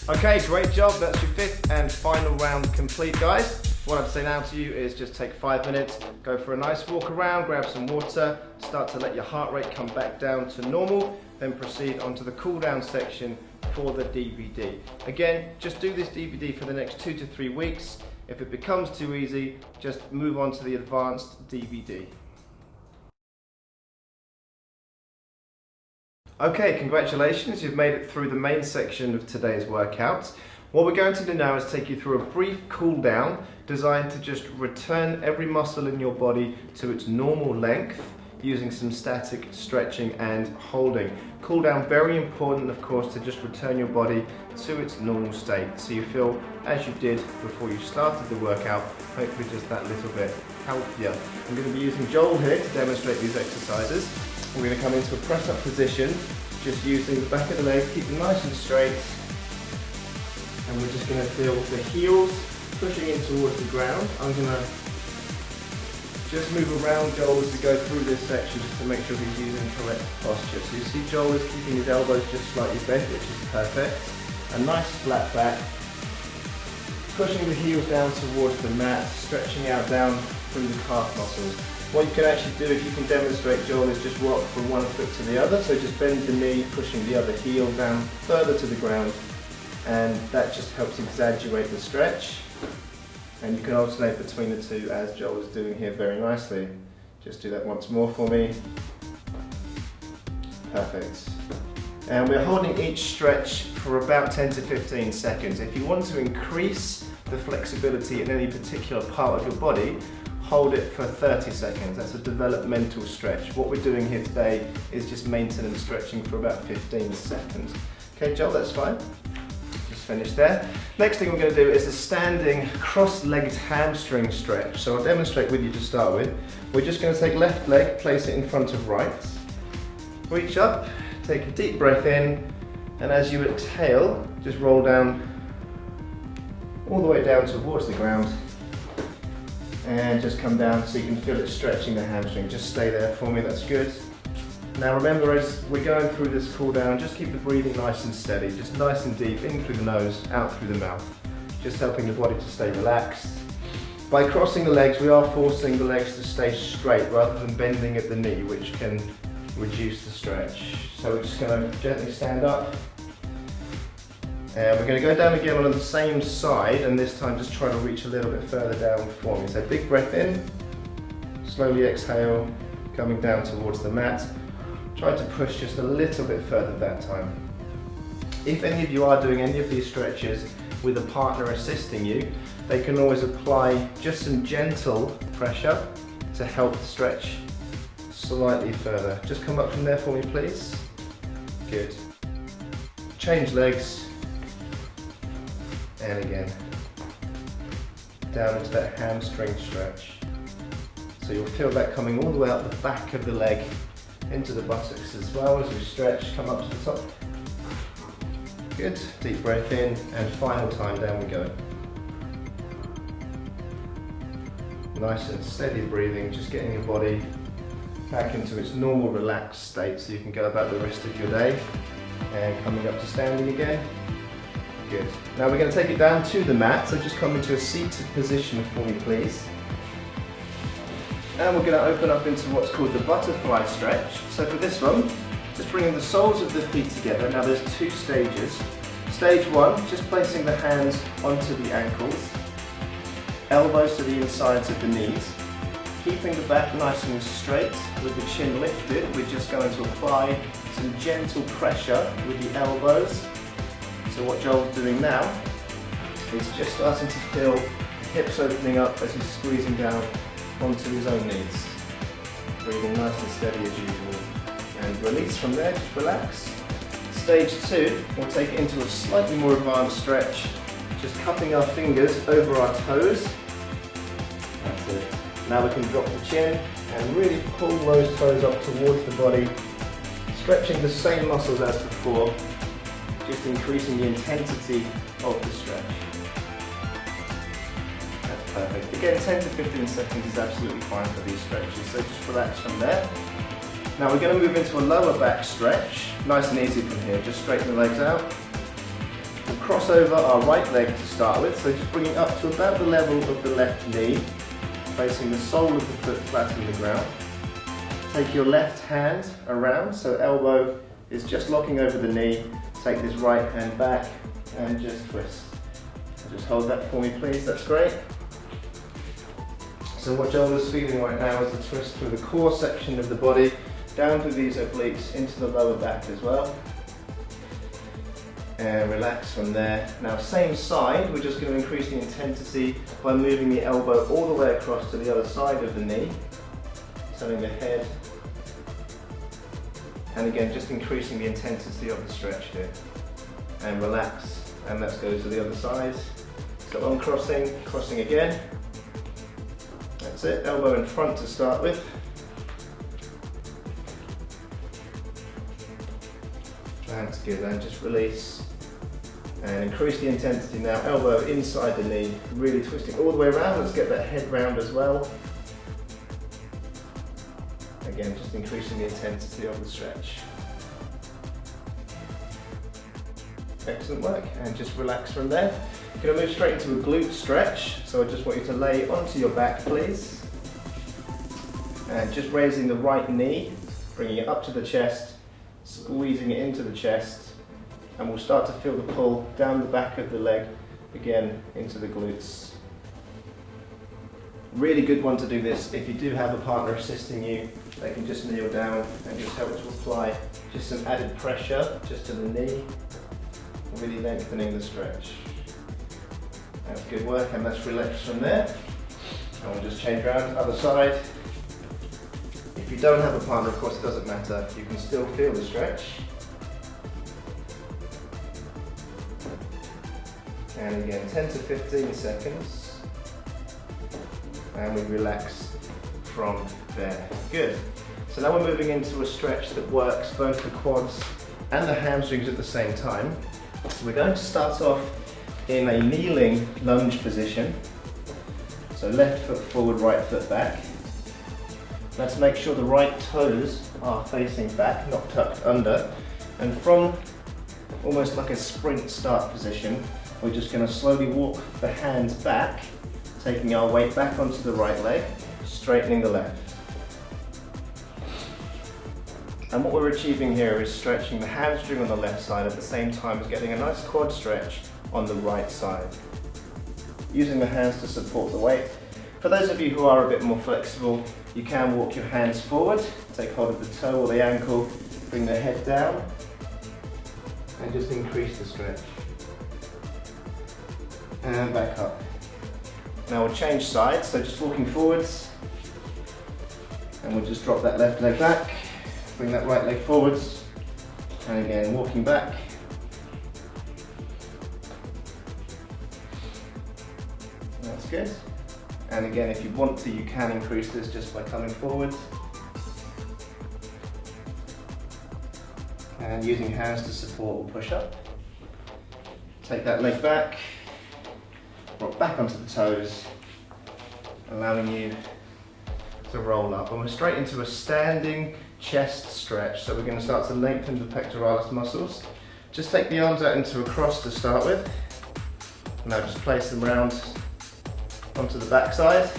Okay, great job. That's your 5th and final round complete, guys. What I'd say now to you is just take 5 minutes, go for a nice walk around, grab some water, start to let your heart rate come back down to normal, then proceed onto the cool down section for the DVD. Again, just do this DVD for the next 2 to 3 weeks. If it becomes too easy, just move on to the advanced DVD. Okay, congratulations, you've made it through the main section of today's workout. What we're going to do now is take you through a brief cool down designed to just return every muscle in your body to its normal length using some static stretching and holding. Cool down, very important of course, to just return your body to its normal state so you feel as you did before you started the workout, hopefully just that little bit healthier. I'm going to be using Joel here to demonstrate these exercises. We're going to come into a press up position, just using the back of the leg, keep them nice and straight. And we're just going to feel the heels pushing in towards the ground. I'm going to just move around Joel as we go through this section just to make sure he's using correct posture. So you see Joel is keeping his elbows just slightly bent, which is perfect. A nice flat back. Pushing the heels down towards the mat, stretching out down through the calf muscles. What you can actually do, if you can demonstrate, Joel, is just rock from one foot to the other. So just bend the knee, pushing the other heel down further to the ground. And that just helps exaggerate the stretch, and you can alternate between the two as Joel is doing here very nicely. Just do that once more for me. Perfect. And we're holding each stretch for about 10 to 15 seconds. If you want to increase the flexibility in any particular part of your body, hold it for 30 seconds. That's a developmental stretch. What we're doing here today is just maintenance stretching for about 15 seconds. Okay, Joel, that's fine. Finish there. Next thing we're going to do is a standing cross-legged hamstring stretch. So I'll demonstrate with you to start with. We're just going to take left leg, place it in front of right. Reach up, take a deep breath in, and as you exhale, just roll down all the way down towards the ground. And just come down so you can feel it stretching the hamstring. Just stay there for me, that's good. Now remember, as we're going through this cool down, just keep the breathing nice and steady, just nice and deep, in through the nose, out through the mouth, just helping the body to stay relaxed. By crossing the legs, we are forcing the legs to stay straight rather than bending at the knee, which can reduce the stretch. So we're just going to gently stand up, and we're going to go down again on the same side, and this time just try to reach a little bit further down for me. So big breath in, slowly exhale, coming down towards the mat. Try to push just a little bit further that time. If any of you are doing any of these stretches with a partner assisting you, they can always apply just some gentle pressure to help stretch slightly further. Just come up from there for me, please. Good. Change legs. And again. Down into that hamstring stretch. So you'll feel that coming all the way up the back of the leg into the buttocks as well as we stretch, come up to the top. Good, deep breath in, and final time, down we go. Nice and steady breathing, just getting your body back into its normal relaxed state so you can go about the rest of your day. And coming up to standing again. Good. Now we're going to take it down to the mat, so just come into a seated position for me, please. And we're going to open up into what's called the butterfly stretch. So for this one, just bringing the soles of the feet together. Now there's 2 stages. Stage 1, just placing the hands onto the ankles, elbows to the insides of the knees, keeping the back nice and straight with the chin lifted. We're just going to apply some gentle pressure with the elbows. So what Joel's doing now is just starting to feel the hips opening up as he's squeezing down onto his own knees. Breathing nice and steady as usual. And release from there, just relax. Stage 2, we'll take it into a slightly more advanced stretch, just cupping our fingers over our toes. That's it. Now we can drop the chin and really pull those toes up towards the body, stretching the same muscles as before, just increasing the intensity of the stretch. Perfect. Again, 10 to 15 seconds is absolutely fine for these stretches, so just relax from there. Now we're going to move into a lower back stretch, nice and easy from here. Just straighten the legs out. We'll cross over our right leg to start with, so just bring it up to about the level of the left knee, facing the sole of the foot flat on the ground. Take your left hand around, so elbow is just locking over the knee. Take this right hand back and just twist. Just hold that for me please, that's great. So what Joel is feeling right now is a twist through the core section of the body, down through these obliques into the lower back as well. And relax from there. Now same side, we're just going to increase the intensity by moving the elbow all the way across to the other side of the knee, turning the head, and again just increasing the intensity of the stretch here. And relax, and let's go to the other side. So uncrossing, crossing again. That's it, elbow in front to start with. That's good, and just release. And increase the intensity now, elbow inside the knee, really twisting all the way around. Let's get that head round as well. Again, just increasing the intensity of the stretch. Excellent work, and just relax from there. You're going to move straight into a glute stretch, so I just want you to lay onto your back please. And just raising the right knee, bringing it up to the chest, squeezing it into the chest, and we'll start to feel the pull down the back of the leg, again into the glutes. Really good one to do this if you do have a partner assisting you. They can just kneel down and just help to apply just some added pressure just to the knee, really lengthening the stretch. That's good work, and let's relax from there. And we'll just change around to the other side. If you don't have a partner, of course it doesn't matter, you can still feel the stretch. And again, 10 to 15 seconds. And we relax from there. Good. So now we're moving into a stretch that works both the quads and the hamstrings at the same time. We're going to start off in a kneeling lunge position. So left foot forward, right foot back. Let's make sure the right toes are facing back, not tucked under. And from almost like a sprint start position, we're just going to slowly walk the hands back, taking our weight back onto the right leg, straightening the left. And what we're achieving here is stretching the hamstring on the left side at the same time as getting a nice quad stretch on the right side. Using the hands to support the weight. For those of you who are a bit more flexible, you can walk your hands forward, take hold of the toe or the ankle, bring the head down, and just increase the stretch. And back up. Now we'll change sides, so just walking forwards, and we'll just drop that left leg back, bring that right leg forwards, and again walking back. That's good. And again, if you want to, you can increase this just by coming forward and using hands to support or push up. Take that leg back, rock back onto the toes, allowing you to roll up. And we're straight into a standing chest stretch. So we're going to start to lengthen the pectoralis muscles. Just take the arms out into a cross to start with. Now just place them round onto the back side.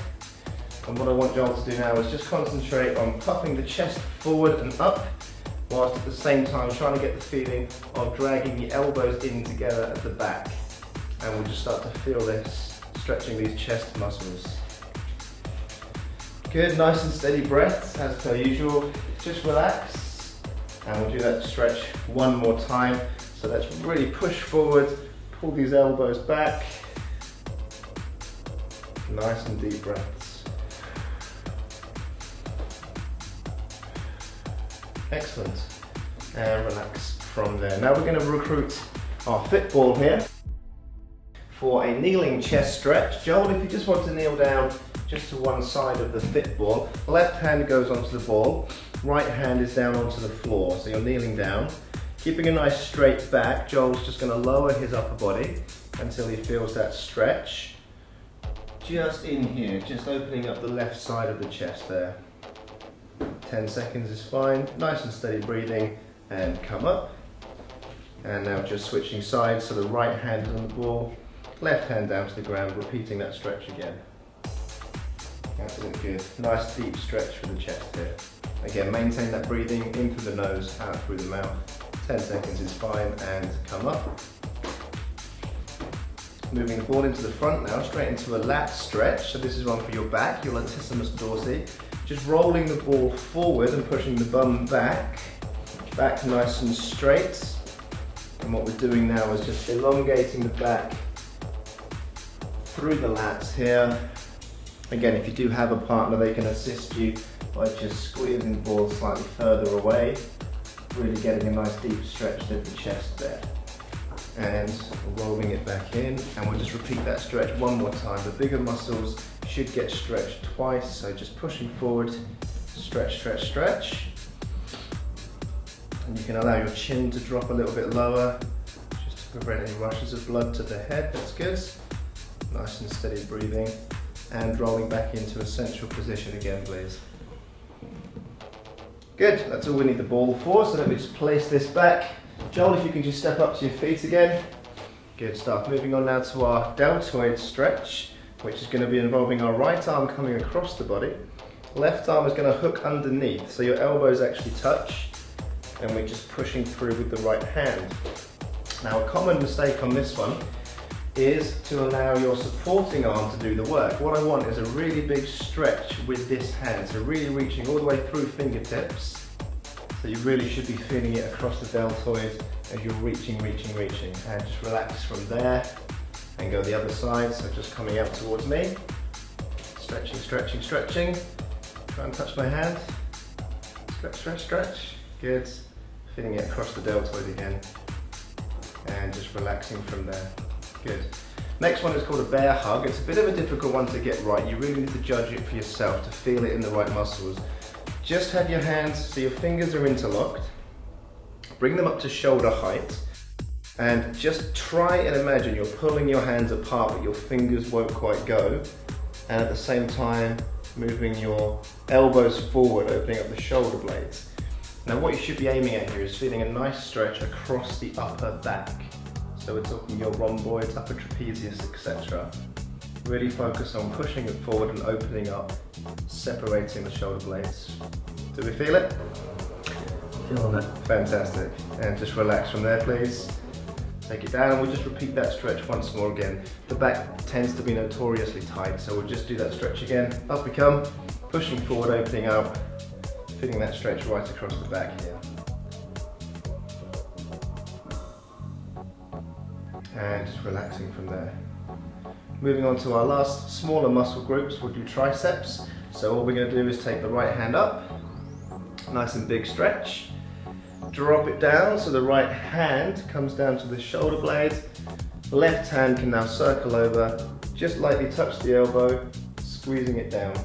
And what I want Joel to do now is just concentrate on puffing the chest forward and up, whilst at the same time trying to get the feeling of dragging the elbows in together at the back. And we'll just start to feel this, stretching these chest muscles. Good, nice and steady breaths as per usual. Just relax, and we'll do that stretch one more time. So let's really push forward, pull these elbows back. Nice and deep breaths. Excellent. And relax from there. Now we're going to recruit our fit ball here for a kneeling chest stretch. Joel, if you just want to kneel down just to one side of the fit ball, left hand goes onto the ball, right hand is down onto the floor, so you're kneeling down. Keeping a nice straight back, Joel's just going to lower his upper body until he feels that stretch. Just in here, just opening up the left side of the chest there. 10 seconds is fine. Nice and steady breathing, and come up. And now just switching sides, so the right hand is on the ball, left hand down to the ground, repeating that stretch again. That's it, good. Nice deep stretch for the chest here. Again, maintain that breathing in through the nose, out through the mouth. 10 seconds is fine, and come up. Moving the ball into the front now, straight into a lat stretch. So this is one for your back, your latissimus dorsi. Just rolling the ball forward and pushing the bum back. Back nice and straight. And what we're doing now is just elongating the back through the lats here. Again, if you do have a partner, they can assist you by just squeezing the ball slightly further away, really getting a nice deep stretch to the chest there. And rolling it back in, and we'll just repeat that stretch one more time. The bigger muscles should get stretched twice, so just pushing forward, stretch, stretch, stretch. And you can allow your chin to drop a little bit lower, just to prevent any rushes of blood to the head. That's good. Nice and steady breathing. And rolling back into a central position again, please. Good, that's all we need the ball for, so let me just place this back. Joel, if you can just step up to your feet again. Good stuff. Moving on now to our deltoid stretch, which is going to be involving our right arm coming across the body. Left arm is going to hook underneath, so your elbows actually touch, and we're just pushing through with the right hand. Now, a common mistake on this one is to allow your supporting arm to do the work. What I want is a really big stretch with this hand, so really reaching all the way through fingertips. So you really should be feeling it across the deltoid as you're reaching, reaching, reaching. And just relax from there and go the other side, so just coming out towards me. Stretching, stretching, stretching. Try and touch my hand. Stretch, stretch, stretch. Good. Feeling it across the deltoid again. And just relaxing from there. Good. Next one is called a bear hug. It's a bit of a difficult one to get right. You really need to judge it for yourself to feel it in the right muscles. Just have your hands so your fingers are interlocked. Bring them up to shoulder height. And just try and imagine you're pulling your hands apart, but your fingers won't quite go. And at the same time, moving your elbows forward, opening up the shoulder blades. Now what you should be aiming at here is feeling a nice stretch across the upper back. So we're talking your rhomboids, upper trapezius, etc. Really focus on pushing it forward and opening up, separating the shoulder blades. Do we feel it? Feeling it. Fantastic. And just relax from there, please. Take it down, and we'll just repeat that stretch once more again. The back tends to be notoriously tight, so we'll just do that stretch again. Up we come, pushing forward, opening up, feeling that stretch right across the back here. And just relaxing from there. Moving on to our last smaller muscle groups, we'll do triceps. So all we're going to do is take the right hand up, nice and big stretch. Drop it down so the right hand comes down to the shoulder blade. The left hand can now circle over, just lightly touch the elbow, squeezing it down.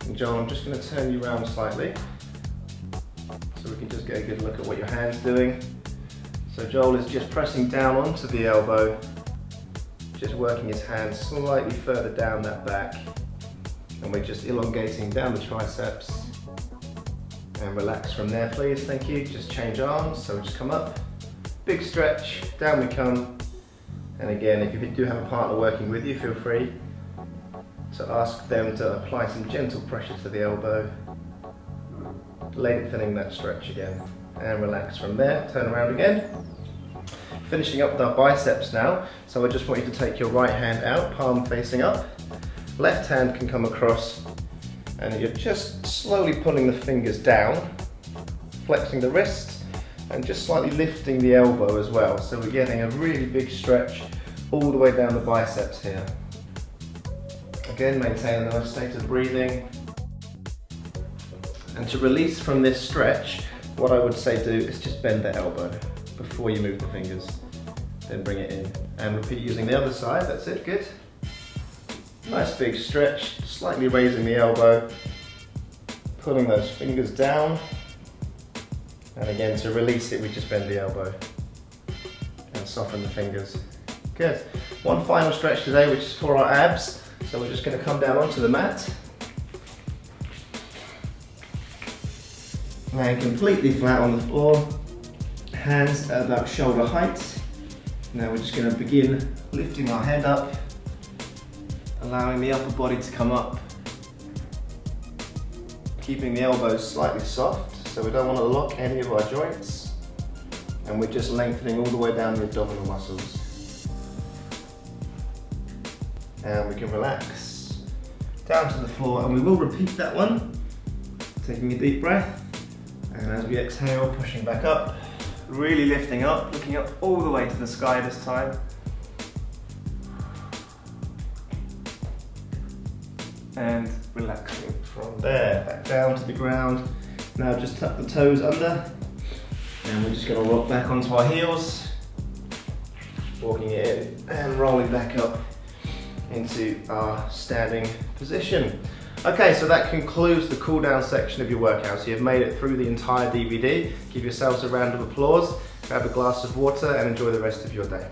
And John, I'm just going to turn you around slightly so we can just get a good look at what your hand's doing. So Joel is just pressing down onto the elbow, just working his hand slightly further down that back, and we're just elongating down the triceps. And relax from there, please, thank you. Just change arms, so just come up, big stretch, down we come. And again, if you do have a partner working with you, feel free to ask them to apply some gentle pressure to the elbow, lengthening that stretch again. And relax from there, turn around again. Finishing up with our biceps now, so I just want you to take your right hand out, palm facing up. Left hand can come across, and you're just slowly pulling the fingers down, flexing the wrist, and just slightly lifting the elbow as well. So we're getting a really big stretch all the way down the biceps here. Again, maintain a nice state of breathing. And to release from this stretch, what I would say do is just bend the elbow before you move the fingers. Then bring it in. And repeat using the other side, that's it, good. Nice big stretch, slightly raising the elbow, pulling those fingers down. And again, to release it, we just bend the elbow and soften the fingers. Good. One final stretch today, which is for our abs. So we're just going to come down onto the mat. Laying completely flat on the floor, hands at about shoulder height. Now we're just going to begin lifting our head up, allowing the upper body to come up, keeping the elbows slightly soft, so we don't want to lock any of our joints, and we're just lengthening all the way down the abdominal muscles. And we can relax down to the floor, and we will repeat that one, taking a deep breath, and as we exhale, pushing back up, really lifting up, looking up all the way to the sky this time. And relaxing from there, back down to the ground. Now just tuck the toes under, and we're just going to rock back onto our heels, walking it in and rolling back up into our standing position. Okay, so that concludes the cool down section of your workout. So you've made it through the entire DVD. Give yourselves a round of applause, grab a glass of water and enjoy the rest of your day.